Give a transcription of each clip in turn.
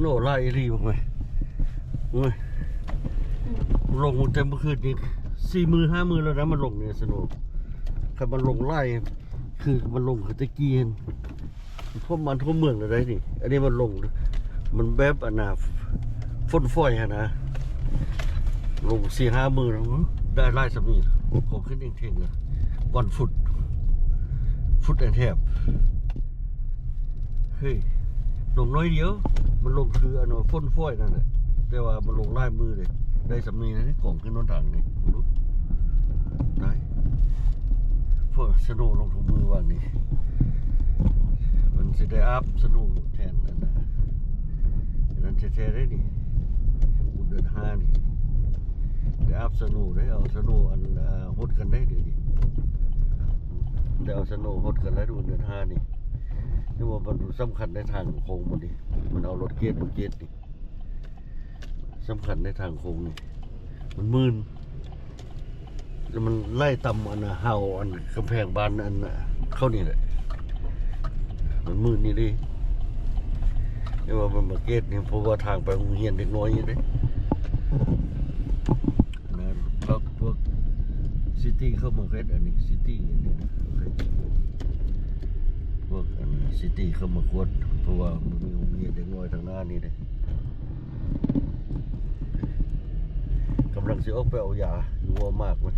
โนไล่รีบอกไหมโอ้ยลงเต็มเมื่อคืนนี้40,000-50,000แล้วนะมันลงเนี่ยสโนถ้ามันลงไล่คือมันลงคือตะกี้เห็นพวกมันทั่วเมืองเลยได้นี่อันนี้มันลงมันแบบอันน่ะฝนฝอยฮะนะลง4-50,000ได้ไล่สามีผมขึ้นเองๆเลยวันฟุตแอนแทบเฮ้ยลงน้อยเดียวมันลงคืออันว่าฝนฝอยนั่นแหละแต่ว่ามันลงไล่มือเลยได้สามีนะที่กล่องขึ้นนนทางนี่รู้ได้พวกสโนลงถุงมือวันนี้มันจะได้อัพสโนแทนอันนั้นแท้ๆได้นี่บุญเดือน5นี่ได้อัพสโนได้เอาสโนอันฮดกันได้เดี๋ยวนี้ได้เอาสโนฮดกันแล้วดูเดือน5นี่นี่ว่ามันสำคัญในทางโค้งมันดิมันเอารถเกียร์นี่สำคัญในทางโค้งนี่มันมืนแล้วมันไล่ต่ำอันน่ะเห่าอันกำแพงบ้านอันน่ะเข้านี่แหละมันมืดนี่ดินี่ว่ามันมาเกตนี่เพราะว่าทางไปโรงเรียนเด็กน้อยนี่เด้นะพวกซิตี้เข้ามาเกตอันนี้ซิตี้อันนี้นะพวกอันซิตี้เข้ามากวดเพราะว่ามันมีโรงเรียนเด็กน้อยทางหน้านี่เด้กำลังสิออกไปเอายาอยู่ว่ามากมัน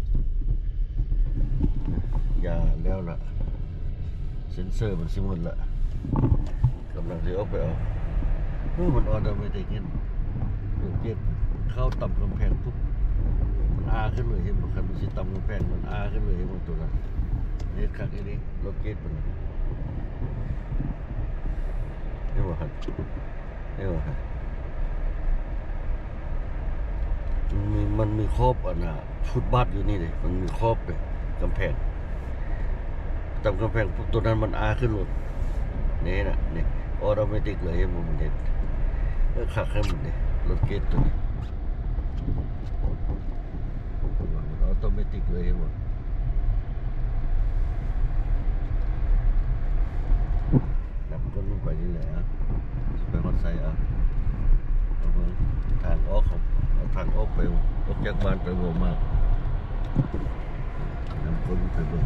ยาแล้วล่ะเซนเซอร์มันสิหมดละกำลังจะเอาไปเอามันออเดอร์ไม่ได้กินดูเก็ตเข้าต่ำกำแพงปุ๊บมันอาขึ้นเลยเห็นไหมครับมันสิต่ำกำแพงมันอาขึ้นเลยเห็นไหมตัวนั้นนี่ขัดอันนี้รถเก็ตมันนี่ว่าครับนี่ว่าครับมันมีครอบอันน่ะฟุตบาทอยู่นี่เลยมันมีครอบเลยกำแพงต่ำกำแพงปุ๊บตัวนั้นมันอาขึ้นรถนี่นะนี่ออโตเมติกเลยมันเด็ดขับให้มันเลยรถเกตตัวนี้ออโตเมติกเลยหมดนับก้นลงไปที่ไหนอ่ะไปฮอตไซอ่ะทางออกของทางออกไปออกจากบ้านไปโวมากนับก้นไปบ่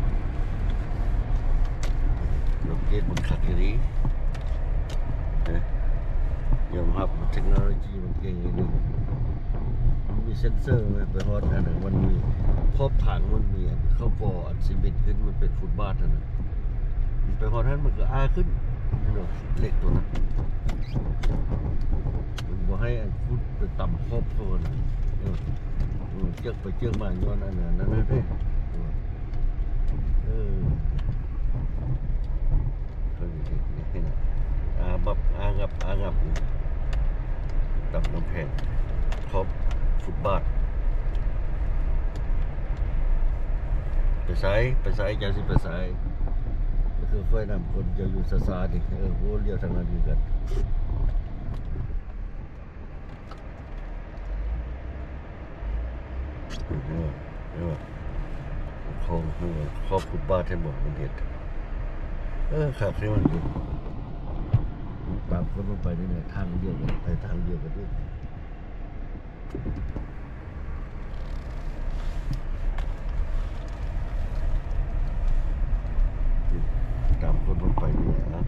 รถเกตมันขัดอย่างนี้ยอมรับเทคโนโลยีมันเก่งอย่างนี้มันมีเซ็นเซอร์ไหมไปฮอตอันนั้นมันมีครอบถังมันมีเข้าก่ออันซีเมนต์ขึ้นมันเป็นฟุตบาทนะมันไปฮอตนั้นมันก็อาขึ้นเหล็กตัวนั้นมันบอกให้อันฟุตไปต่ำครอบโซนเจือกไปเจือกมาย้อนอันนั้นนั่นเลยนี่นะอางับตับน้ำแพงครอบฟุตบาทไปใส่ยาสิไปใส่ก็คือไฟนำคนจะอยู่ซาดิโหเลี้ยวทางนั้นอยู่กันเนี่ยครอบฟุตบาทให้หมดมันเด็ดขาดที่มันอยู่บางคนลงไปนี่เนี่ยทางเดียวกันไปทางเดียวกันด้วยตามคนลงไปนี่นะ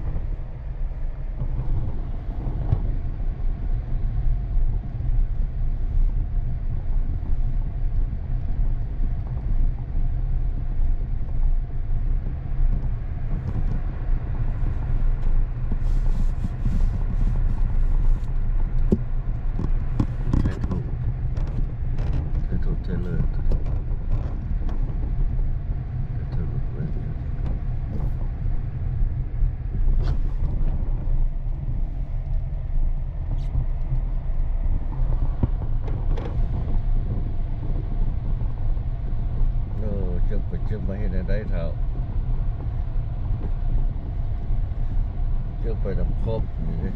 เชื่อมไปให้ได้เท่าเชื่อมไปทำครบนี่เลย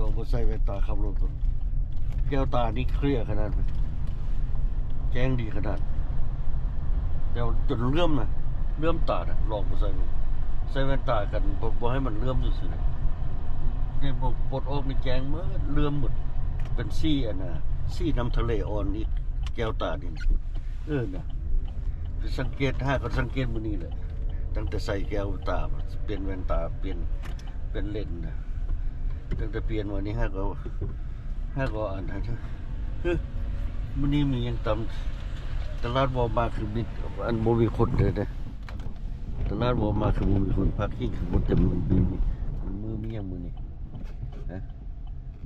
องบ่ใส่แว่นตาขับรถก่อนแก้วตานี่เคลียร์ขนาดไหนแจ้งดีขนาดแต่จนเลื่อมนะเลื่อมตาน่ะลองบ่ใส่ใส่แว่นตากันบ่ให้มันเลื่อมซื่อๆนะนี่บ่ปลดออกนี่แจ้งหมดเลื่อมหมดเป็นสีอันน่ะสีน้ำทะเลอ่อนนี่แก้วตานี่น่ะคือสังเกตก็สังเกตมื้อนี้แหละตั้งแต่ใส่แก้วตาเปลี่ยนแว่นตาเปลี่ยนเป็นเลนส์นะตั้งแต่เปลี่ยนวันนี้ก็อ่านมันนี้มียังตลาดวอลมาคือมีอันโมมีคนเลยนะตลาดวอลมาคือโมมีคนพักที่คือมันจะมีมันมือมียังมือนี่ฮะ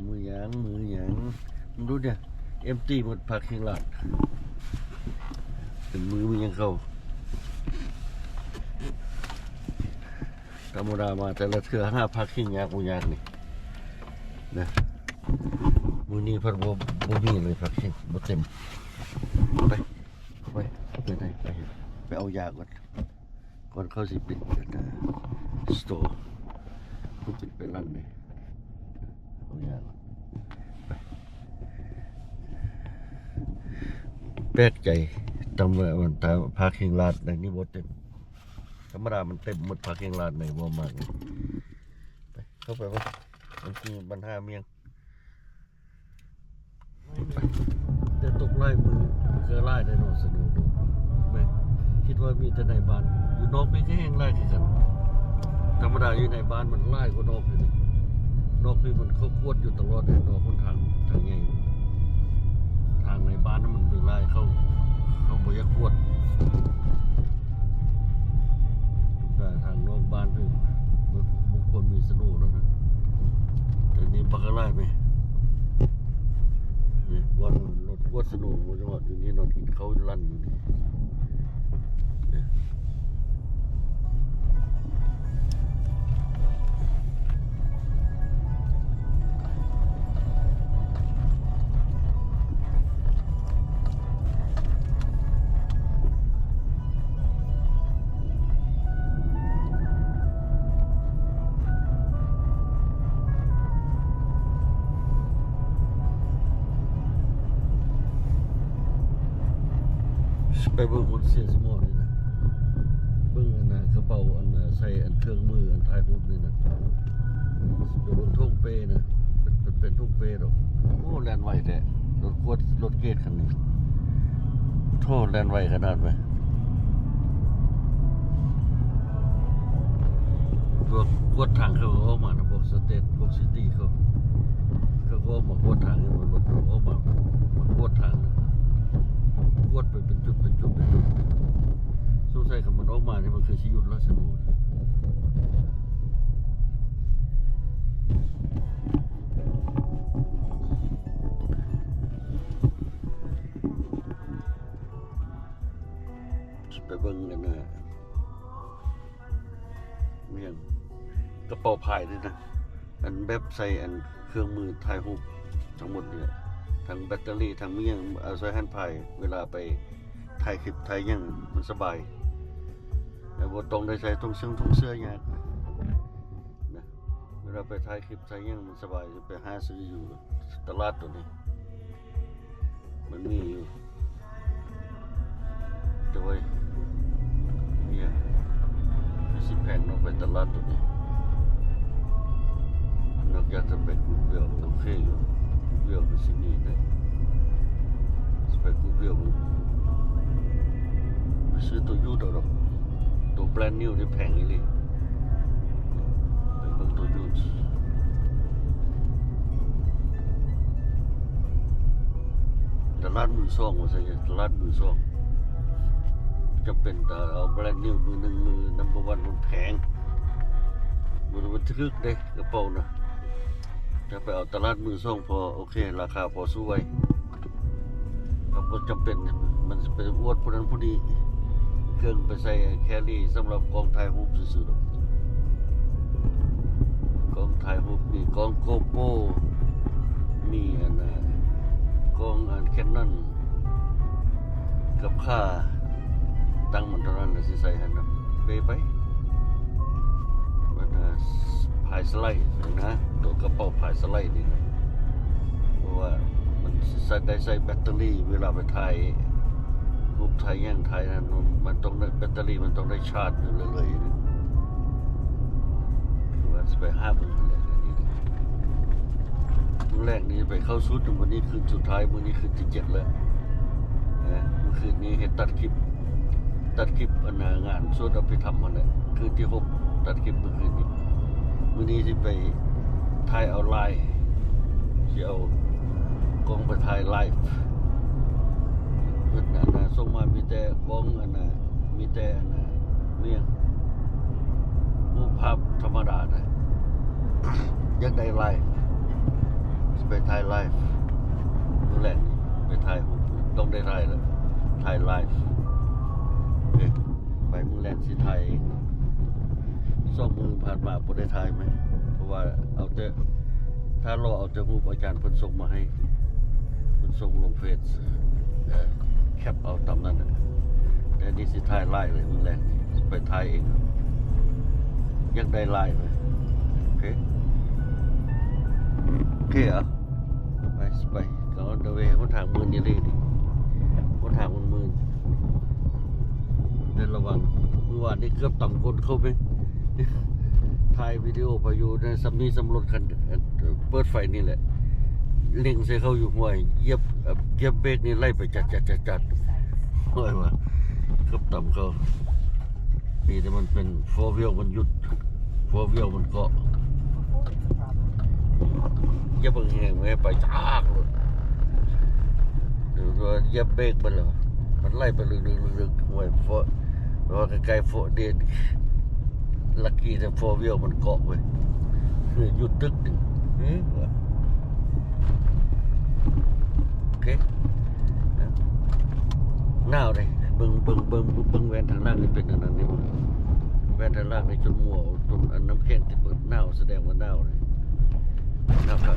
มือหยางมันรู้เนี่ยเอ็มตีหมดพักที่ลาดเป็นมือมียังเข้าธรรมดามาแต่ละเทือ5พักที่ยากนี่นะมือนี้พัดบ่มีเลยพักที่บ่เต็มไปไหนไปเอายาก่อนเข้าสิปิดสโตร์ผู้ปิดไปร้านนี่เอายาก่อนไปแปลกใจตำว่ามันพาคิงลาดในนี้บ่เต็มธรรมดามันเต็มหมดพาคิงลาดในบ่มากไปเข้าไปว่ามันคือปัญหาเมียงแต่ตกไล่มือเคยไล่ได้โนสนุกดูไม่คิดว่ามีแต่ในบ้านอยู่นอกไม่ใช่แห้งไล่ที่กันธรรมดาอยู่ในบ้านมันไล่ก็นอกอยู่นี่นอกนี่มันเขาควดอยู่ตลอดเลยนอกคนทางใหญ่ทางในบ้านนั้นมันมีไล่เขาบ่อยากควดแต่ทางนอกบ้านเพิ่งบางคนมีสนุกแล้วนะแต่นี่บักไล่ไหมวันรถวัดสนุกจังหวัดอยู่นี่นอนกินเขาลั่นอยู่นี่ไปเบิ่งคนเสียสมองนี่นะเบิ่งอันน่ะกระเป๋าอันน่ะใส่อันเครื่องมืออันถ่ายรูปนี่นะไปเบิ่งทุ่งเปนะเป็นทุ่งเปดอกโอ้แลนไวแท้รถเกตคันนี้โทษแลนไวขนาดไหมพวกกวดทางเขาออกมานะพวกสเตทพวกซิตี้เขาก็ออกมากวดทางให้มันรถออกมากวดทางนะวดไปเป็นจุดสงสัยคำมันออกมาเนี่ยมันคือชีวิตลักษณะไปเบิ่งกันนะเมียงกระเป๋าพายด้วยนะอันแบบใส่อันเครื่องมือถ่ายรูปทั้งหมดเนี่ยทั้งแบตเตอรี่ทั้งเมี่ยงเอาใส่แฮนด์พายเวลาไปถ่ายคลิปถ่ายยังมันสบายแต่บ่ต้องได้ใช้ถุงเสื้อยากนะเวลาไปถ่ายคลิปถ่ายยังมันสบายจะไปหาซื้ออยู่ตลาดตัวนี้มันมีอยู่แต่ว่าเนี่ยสิแพงเนาะไปตลาดตัวนี้นอกจากจะไปกูเบลโอเคอยู่เบี้ยวไปสินี่ได้ไปกูเบี้ยวไปซื้อตัวยูดหรอกตัวแบรนด์นิวนี่แพงอีหลีไปเบิ่งตัวยูดตลาดมือสองว่าซะตลาดมือสองจะเป็นแต่เอาแบรนด์นิวมือหนึ่งมือนัมเบอร์วันมันแพงมันทึกเด้กระเป๋านะจะไปเอาตลาดมือส่งพอโอเคราคาพอสู้ไว้เราจำเป็นมันไปอวดผู้นั้นผู้นี้เครื่องไปใส่แครี่สำหรับกองถ่ายรูปซื่อๆกองถ่ายรูปมีกองโกโปรมีอันกองอันแคนนอนกับค่าตั้งมันเท่านั้นสิใส่ให้นะไปมันพายสไลด์นะตัวกระเป๋าพายสไลด์นี่นะ ราะว่ามันใส่แบตเตอรี่เวลาไปถ่ายรูปถ่ายย่างถ่ายนั้นมันต้องได้แบตเตอรี่มันต้องได้ชาร์จอยู่เรื่อยๆนะคือว่าจะไปห้ามึงอะไรกันนี่มื้อแรกนี้ไปเข้าสุดวันนี้คืนสุดท้ายมื้อนี้คืนที่7แล้วนะเมื่อคืนนี้เห็นตัดคลิปงานสวดอภิธรรมมันแหละคืนที่6ตัดคลิปเมื่อคืนนี้มื้อนี้สิไปถ่ายเอาไลน์สิเอากล้องไปถ่ายไลฟ์เพิ่นอันน่ะส่งมามีแต่กล้องอันน่ะมีแต่อันน่ะเมียงรูปภาพธรรมดานะอยากได้ไลฟ์สิไปถ่ายไลฟ์มื้อแรกนี่ไปถ่ายรูปต้องได้ถ่ายแล้วถ่ายไลฟ์ไปมื้อแรกสิถ่ายเอง2 มื้อผ่านมาบ่ได้ถ่ายไหมเพราะว่าเอาแต่ถ้ารอเอาแต่รูปอาจารย์เพิ่นส่งมาให้เพิ่นส่งลงเฟซแคปเอาตามนั้นน่ะแต่นี่สิถ่ายไลฟ์เลยมื้อแรกนี่ไปถ่ายเองอยากได้ไลฟ์ไหมโอเคเหรอไปก็on the way คนทางมื้อนี้เลยนี่คนทางมื้อเดินระวังเมื่อวานนี้เกือบต่ำคนเข้าไปถ่ายวิดีโอไปอยู่ในสำรถคันเปิดไฟนี่แหละเล็งใส่เขาอยู่ห้วยเหยียบเบรกนี่ไล่ไปจัดห้วยว่าเกือบต่ำเขานี่แต่มันเป็น4 wheel มันหยุด4 wheel มันเกาะเหยียบแห้งๆไม่ไปจากเลยเดี๋ยวว่าเหยียบเบรกมันเลยมันไล่ไปลึกๆห้วยเพราะว่าใกล้ๆโฟเดนลักกี้แต่4 wheel มันเกาะเว้ยหยุดตึกหนึ่งโอเคหนาวเลยเบิ่งแวนทางล่างนี่เป็นอันนั้นนี่มั้งแวนทางล่างนี่จนมัวจนอันน้ำแข็งที่เปิดหนาวแสดงว่าหนาวเลยหนาวครับ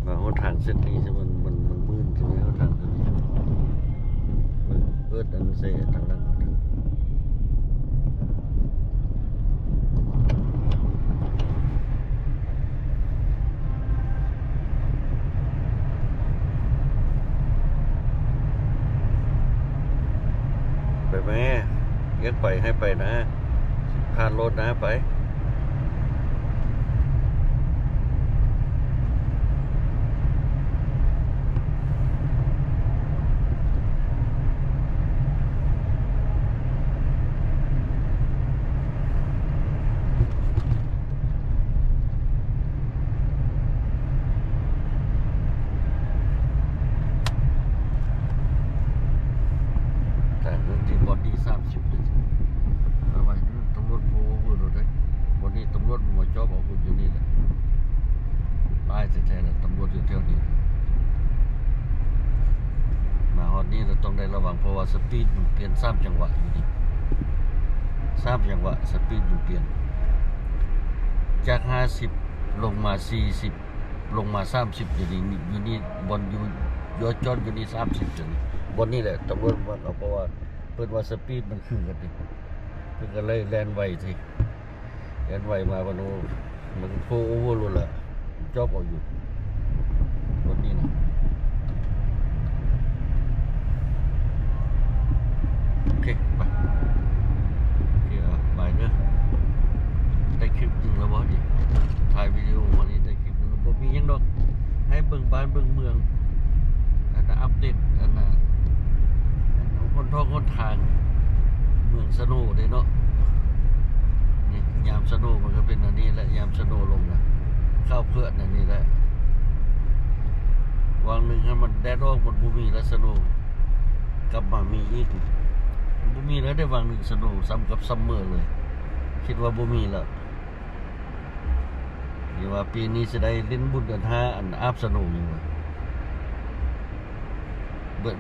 มาหนทางเส้นนี้ใช่มันมืดใช่ไหมหนทางเส้นนี้เปิดอันเซ่ทางนั้นไปไหมยังไปให้ไปนะผ่านรถนะไปบอดี้30เลยเอาไว้ตำรวจโพพูดเลยบอดี้ตำรวจมาจอบเอาคุณอยู่นี่แหละป้ายแท้ๆเลยตำรวจอยู่แถวนี้มาฮอดนี้เราต้องได้ระวังเพราะว่าสปีดมันเปลี่ยน3 จังหวะอยู่นี่3 จังหวะสปีดมันเปลี่ยนจาก50ลงมา40ลงมา30อยู่นี่บนอยู่ยอดจอดอยู่นี่30จนบนนี่แหละตำรวจว่าเอาเพราะว่าเปิดว่าสปีดมันขึ้นกันดิเพิ่นก็เลยแลนไวสิแลนไวมาวันโอ้มันโฟโอเวอร์เลยล่ะจอบเอาอยู่รถนี้นะโอเคไปไปเด้อได้คลิปจริงแล้วบ่ดิถ่ายวิดีโอวันนี้ได้คลิปนึงบ่มีหยังดอกให้เบิ่งบ้านเบิ่งเมืองอันน่ะอัปเดตอันน่ะคนทางเมืองสโนว์เลยเนาะนี่ยามสโนว์มันก็เป็นอันนี้แหละยามสโนว์ลงนะข้าวเพื่อนอันนี้แหละวางหนึ่งให้มันแดดออกมันบุมีแล้วสโนว์กลับมามีอีกบุมีแล้วได้วางหนึ่งสโนว์ซ้ำกับซัมเมอร์เลยคิดว่าบุมีแล้วนี่ว่าปีนี้จะได้เล่นบุญเดือน5อันอาบสโนว์อยู่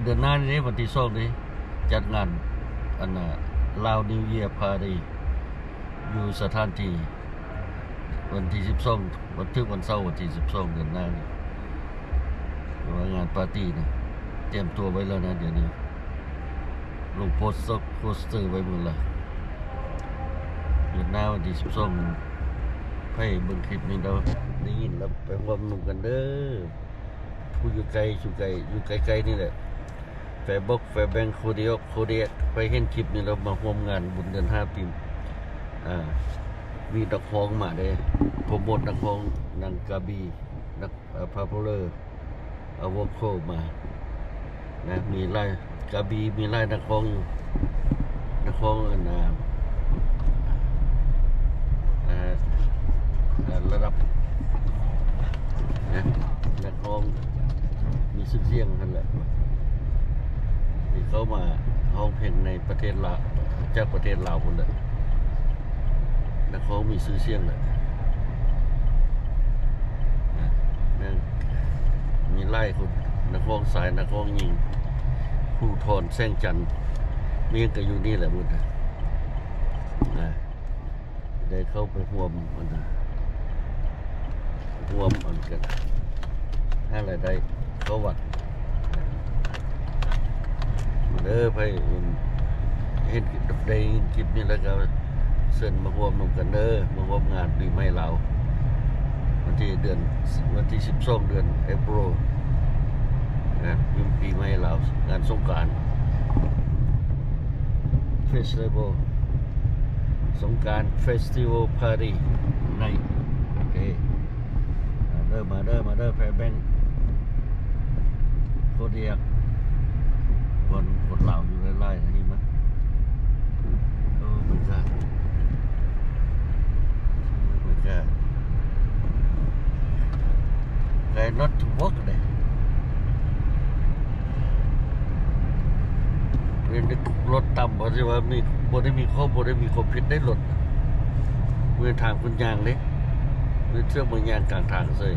เดือนหน้านี้วันที่2นี้จัดงานอันน่ะลาวนิวเยียร์พาร์ตี้อยู่สถานที่วันที่12วันเสาร์วันที่12เดือนหน้านี่ว่างานปาร์ตี้นะเตรียมตัวไว้แล้วนะเดี๋ยวนี้ลงโปสเตอร์ไว้หมดแล้ว ดือนหน้าวันที่12ให้เบิ่งคลิปนี้เราได้ยินแล้วไปร่วมหนุ่มกันเด้อผู้อยู่ไกลอยู่ไกลนี่แหละแฟบกแฟแบงโคเดียไปเห็นคลิปนี้เรามาร่วมงานบุญเดือน5ปีมีนักร้องมาเด้โปรโมทนักร้องนางกาบีนักพาโพเลอร์เอาวอคโคมานะมีไล่กาบีมีไล่นักร้องอยู่นักร้องระดับนะนักร้องมีชื่อเสียงนั่นแหละที่เขามาร้องเพลงในประเทศลาวจากประเทศลาวคนละนักร้องมีชื่อเสียงแหละนะมีไล่คนนักร้องสายนักร้องยิงครูทอนแสงจันทร์เมียงก็อยู่นี่แหละมุดนะได้เข้าไปร่วมมันนะรวมอันกันอะไรได้เขาวัดเด้อไปเห็นได้คลิปนี้แล้วก็เชิญมาร่วมกันเด้อมาร่วมงานปีใหม่ลาววันที่12 เดือนเอพริลนะปีใหม่ลาวงานสงกรานต์เฟสติวัลสงกรานต์เฟสติวัลปาร์ตี้ในโอเคมาเด้อแฟแบงโคเดียกคนเหล่าอยู่ไล่ๆนี่มั้ยโอ้ไม่กล้าnot to work เลยเป็นรถต่ำเพราะว่ามีบ่ได้มีข้อบได้มีความผิดได้รถเมื่อทางคุณยางเลยเมื่อเชื่อมเมืองยางกลางทางเลย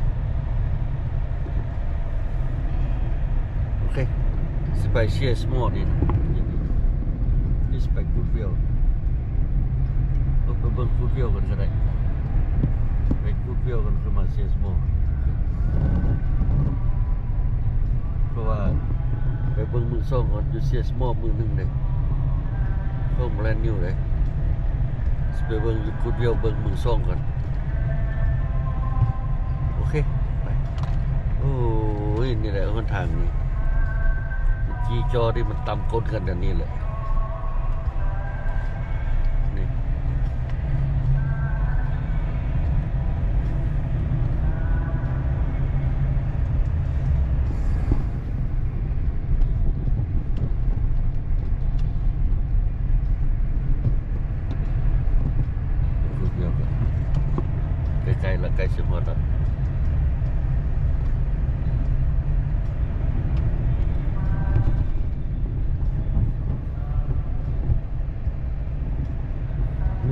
โอเคสไปเชียสมอนี่นี่สไปกูดวิลก็ไปเบิ่งกูดวิลกันก็ได้ไปกูดวิลกันคือมาเชียสมอเพราะว่าไปเบิ่งมือซ่องก่อนอยู่เชียสมอมือหนึ่งเลยเข้ามาแลนนิวเลยไปเบิ่งกูดวิลเบิ่งมือซ่องก่อนโอเคไปโอ้ยนี่แหละคนทางนี้จีจอที่มันต่ำก้นกันแบบนี้แหละนี่ใกล้ๆแล้วใกล้ชิมหมดแล้ว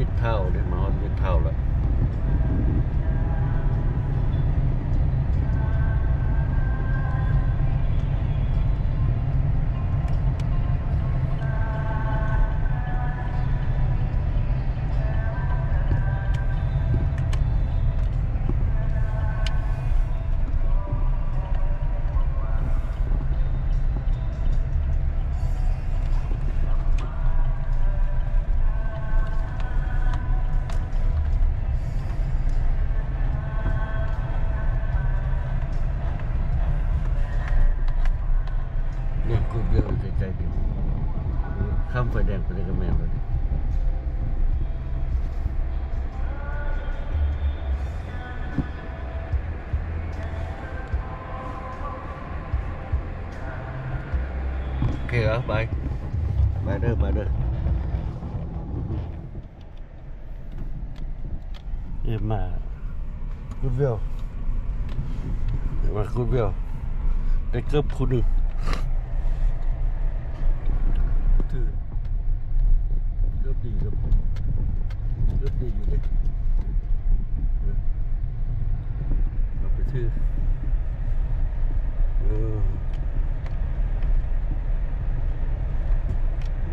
มิดเท่าเดี๋ยวมาฮอดมิดเท่าแล้วกูเดียวใจเดียวข้ามไฟแดงไปเลยกับแม่เลยโอเคเหรอไปเด้อมากูเดียวได้เกือบคนหนึ่งถือเริ่มดีอยู่เลยเราไปถือเ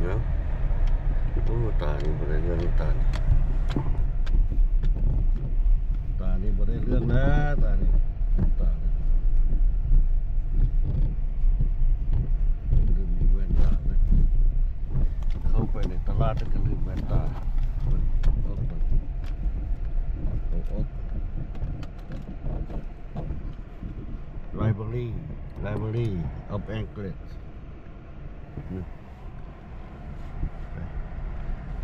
ดี๋ยวโอ้ตานี่บ่ได้เรื่องตานี่บ่ได้เรื่องนะตานี่ลืมแว่นตานะเข้าไปในตลาดก็ลืมแว่นตา library of English นี่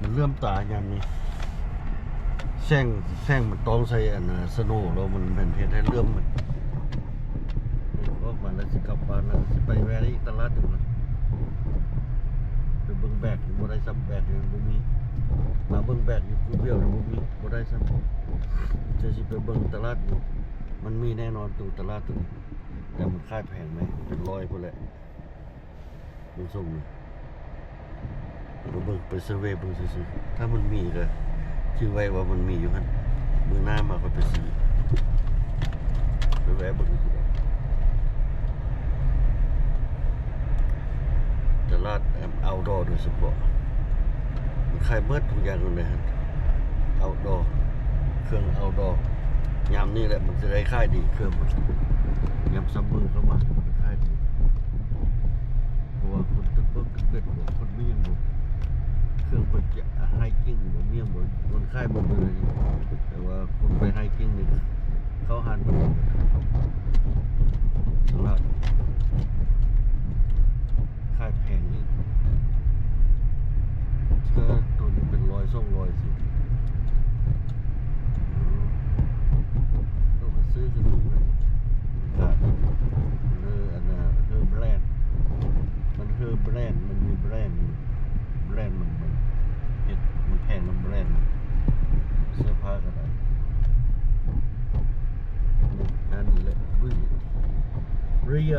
มันเลื่อมตายามนี้แซงมันต้องใส่อันสโนว์แล้วมันเป็นเฮ็ดให้เลื่อมมันออกมาแล้วสิกลับบ้านแล้วสิไปแวะอีกตลาดหนึ่งนะไปเบิ่งแบกอยู่บ่ได้ซ้ำแบกอยู่บ่มีมาเบิ่งแบกอยู่กูเบี้ยวอยู่บ่มีบ่ได้ซ้ำจะสิไปเบิ่งตลาดอยู่มันมีแน่นอนตัวตลาดตัวนี้แต่มันค่ายแพงไหมเป็นร้อยพุ่นแหละมันส่งนี่ไปเบิ่งไปเซอร์เวย์เบิ่งซื่อๆถ้ามันมีก็ชื่อไว้ว่ามันมีอยู่หั่นมื้อหน้ามาก็ไปซื้อไปแวะเบิ่งตลาดเอาท์ดอร์โดยเฉพาะมันขายเบิดทุกอย่างเลยฮะเอาท์ดอร์เครื่องเอาท์ดอร์ยามนี้แหละมันจะได้ขายดีเครื่องมันยามซัมเมอร์เข้ามามันขายดีเพราะว่าคนตึกเบิกตึกเบ็ดคนมีอย่างบ่เครื่องเปิดจะไฮกิ้งบ่มีอย่างบ่คนขายบ่เลยแต่ว่าคนไปไฮกิ้งนี่เขาหันไปตลาดขายแพงอีกก็ตัวนี้เป็น100 200สิต้องมาซื้อกันดูเลยก็อันน่ะแบรนด์มันแบรนด์มันมีแบรนด์มันเฮ็ดมันแพงน้ำแบรนด์เสื้อผ้าก็ได้อันนี้แหละรีไอ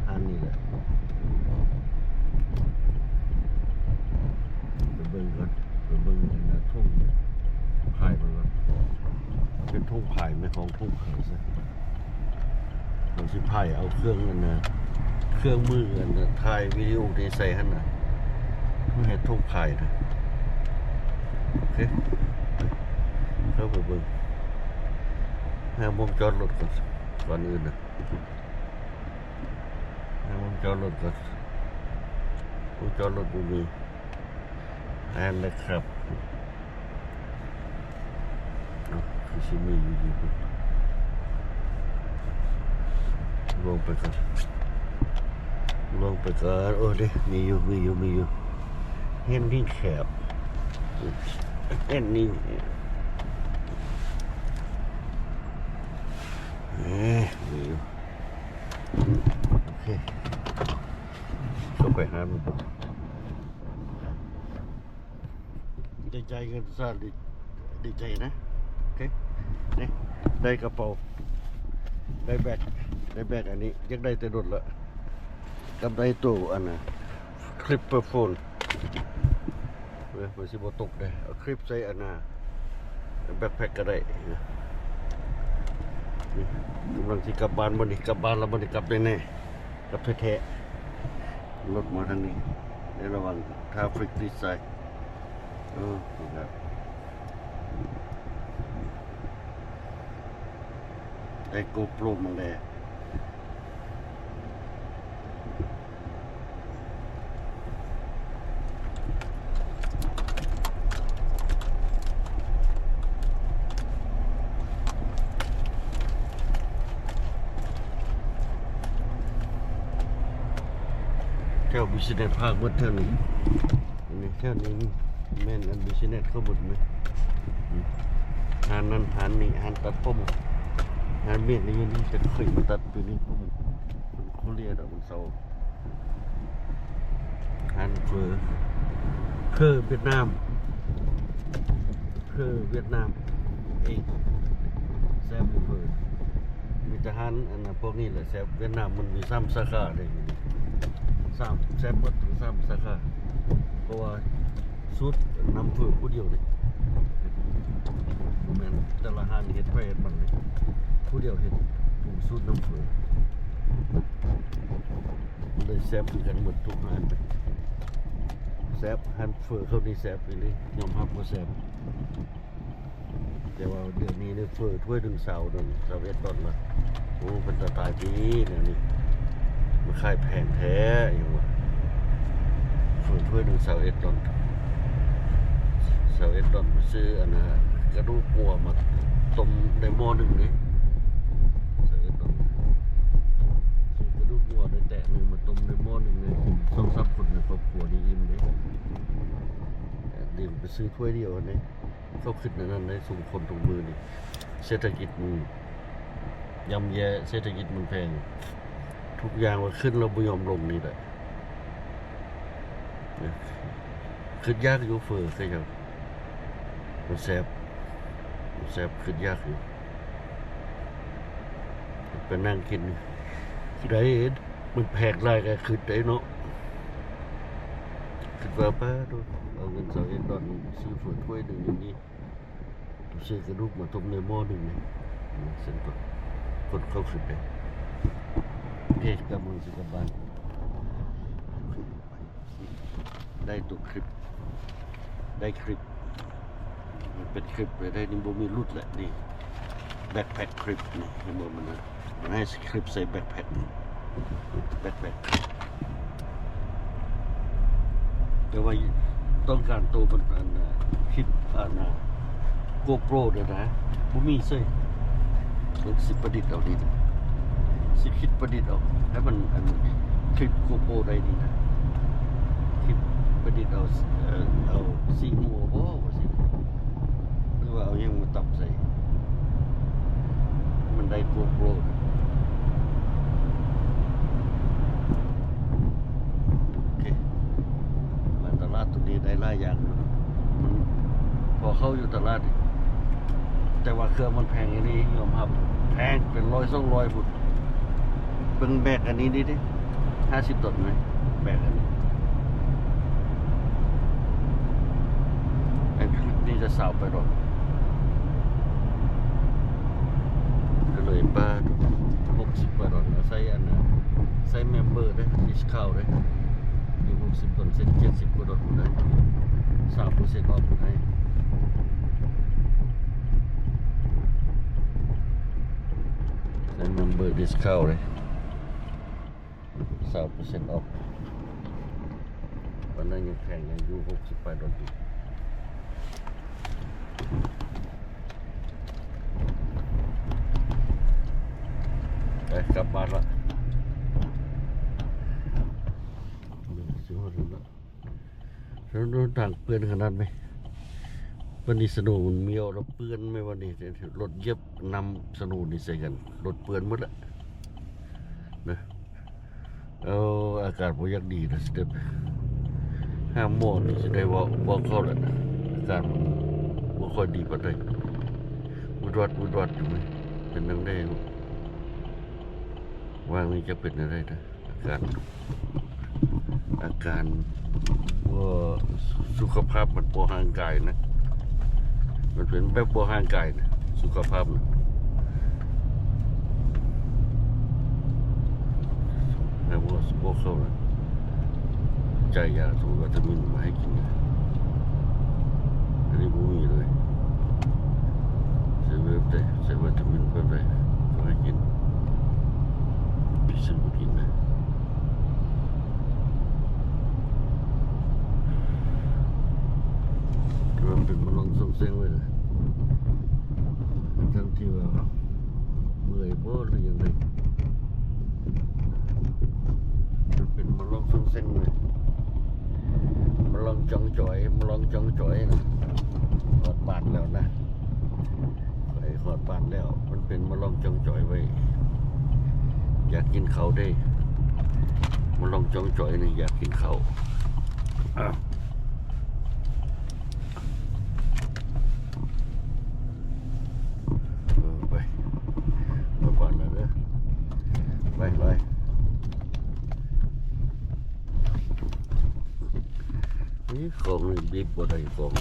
อันนี้แหละไปเบิ่งก่อนไปเบิ่งทุ่งพายมันก่อนเป็นทุ่งพายไม่ของทุ่งเขินซะเราสิพายเอาเครื่องนั่นนะเครื่องมืออันถ่ายวิดีโอที่ใส่หั่นน่ะเพื่อให้ทุ่งพายนะโอเคเข้าไปเบิ่งหาวงจอดรถก่อนอื่นนะหาวงจอดรถก่อนวงจอดรถบ่มีอันเลยครับคือสิมีอยู่ดีลงไปก่อนโอ้ดิมีอยู่เห็นที่แคบเห็นนี่มีอยู่โอเคเข้าไปหามันใจกันซะดีใจนะโอเคนี่ได้กระเป๋าได้แบกอันนี้ยังได้แต่รถละกับได้ตู้อันน่ะคลิปเปอร์โฟนเพื่อสิบ่ตกได้เอาคลิปใส่อันน่ะแบ็คแพ็คก็ได้กำลังสิกลับบ้านบ่นี่กลับบ้านแล้วบ่ได้กลับแน่ๆกลับแท้ๆรถมาทางนี้ในระหว่างทราฟฟิกดีไซน์นี่ครับไอ้โกโปรมันแหละแถวบิสเนสภาคเมื่อเท่านี้อันนี้แถวนี้แม่นอันบิสเนสเขาบุดไหมหานนั้นหานนี้หานตัดผมหานเมียนนี่นี่จะเคยมาตัดตัวนี้ผมเขาเรียกดอกมันเศร้าหานเฟอเวียดนามเองแซ่บเฟอมีทหารอันนั้นพวกนี้แหละแซ่บเวียดนามมันมี3 สาขาได้อยู่แซ่บหมดถึง3 สาขาเพราะว่าสุดน้ำเฟือผู้เดียวเลยแม่นแต่ละหานเฮ็ดไปเฮ็ดมันเลยผู้เดียวเฮ็ดผู้สุดน้ำเฟือมันเลยแซ่บคือกันหมดทุกหานไปแซ่บหันเฟือเขานี่แซ่บไปเลยยอมรับว่าแซ่บแต่ว่าเดี๋ยวนี้เนี่ยเฟือถ้วยถึง$21ละโอ้เป็นตาตายดีเนี่ยนี่มันขายแพงแท้อย่างวะเฟือถ้วยถึง$21ไปซื้ออันน่ะกระดูกวัวมาต้มในหม้อหนึ่งนี่ ซื้อถ้วยเดียวอันนี้เขาขึ้นในนั้นได้ส่งคนตรงมือนี่เศรษฐกิจมันย่ำแย่เศรษฐกิจมันแพงทุกอย่างว่าขึ้นเราไม่ยอมลงนี่แหละขึ้นยากอยู่เฟอร์เคยครับมันแสบขึ้นยากอยู่ไปนั่งกินได้มันแพงไรกันขึ้นได้เนาะขึ้นว่าป้าดูเอาเงิน$2ซื้อเฟอร์ถ้วยหนึ่งอย่างนี้ซื้อกระดูกมาต้มในหม้อหนึ่งเลยเส้นตัวคนเข้าขึ้นได้โอเคกับมือสิกับบ้านได้ตัวคลิปได้คลิปมันเป็นคลิปเลยได้นี่บ่มีรุดแหละนี่แบ็คแพ็คคลิปนี่ให้มือมันนะมันให้คลิปใส่แบ็คแพ็คแบ็คแพ็คแต่ว่าต้องการตัวมันคิดโกโปรเดี๋ยวนะบ่มีใส่ต้องสิประดิษฐ์เอาดีนะสิคิดประดิษฐ์เอาให้มันคลิปโกโปรได้ดีนะคิดประดิษฐ์เอาสีหัวบ่ว่าสิหรือว่าเอายังมาตับใส่มันได้โกโปรโอเคมาตลาดตรงนี้ได้หลายอย่างมันพอเข้าอยู่ตลาดแต่ว่าเครื่องมันแพงอย่างนี้ยอมรับแพงเป็น100-200ฟุตเบิ่งแบกอันนี้ดิ$50ไหมแบกอันนี้ไอ้คลิปนี้จะสาวไปหรอกก็เลยป้า$60ใส่อันน่ะใส่เมมเบอร์ได้ดิสคาวได้อยู่$60 $70ได้3%ออฟให้ใส่เมมเบอร์ดิสคาวเลย3%ออฟวันนั้นยังแพงยังอยู่$68อยู่ไปกลับบ้านละสิว่าถึงแล้วรถต่างเปื้อนขนาดไหมวันนี้สนุนเมียวแล้วเปื้อนไหมวันนี้รถเย็บนำสนุนนี่ใส่กันรถเปื้อนหมดละนะเอาอากาศพยักดีนะสเต็ปห้ามม่วงนี่จะได้ว่าเข้าแล้วนะอากาศมันไม่ค่อยดีปานใดวุดวัดอยู่ไหมเป็นนังได้ว่างนี่จะเป็นอะไรนะอาการว่าสุขภาพมันปวดห่างกายนะมันเป็นแบบปวดห่างกายนะสุขภาพนะแต่ว่าพวกเขานะใจยาสูบวิตามินมาให้กินอันนี้ไม่มีเลยใส่วิตามินแบบไหนก็ให้กินพิเศษมากินนะมันเป็นมาลองส่งเสียงไว้เลยทั้งที่ว่าเมื่อยบ่หรือยังไงมันเป็นมาลองส่งเสียงเลยมาลองจ้องจ่อยนะขอดบาดแล้วนะไอ้ขอดบาดแล้วมันเป็นมาลองจ้องจ่อยไว้อยากกินเขาได้มาลองจ้องจ่อยนี่อยากกินเขาไปมาก่อนแล้วเด้อไปนี่ของนี่บีบบ่ได้ของ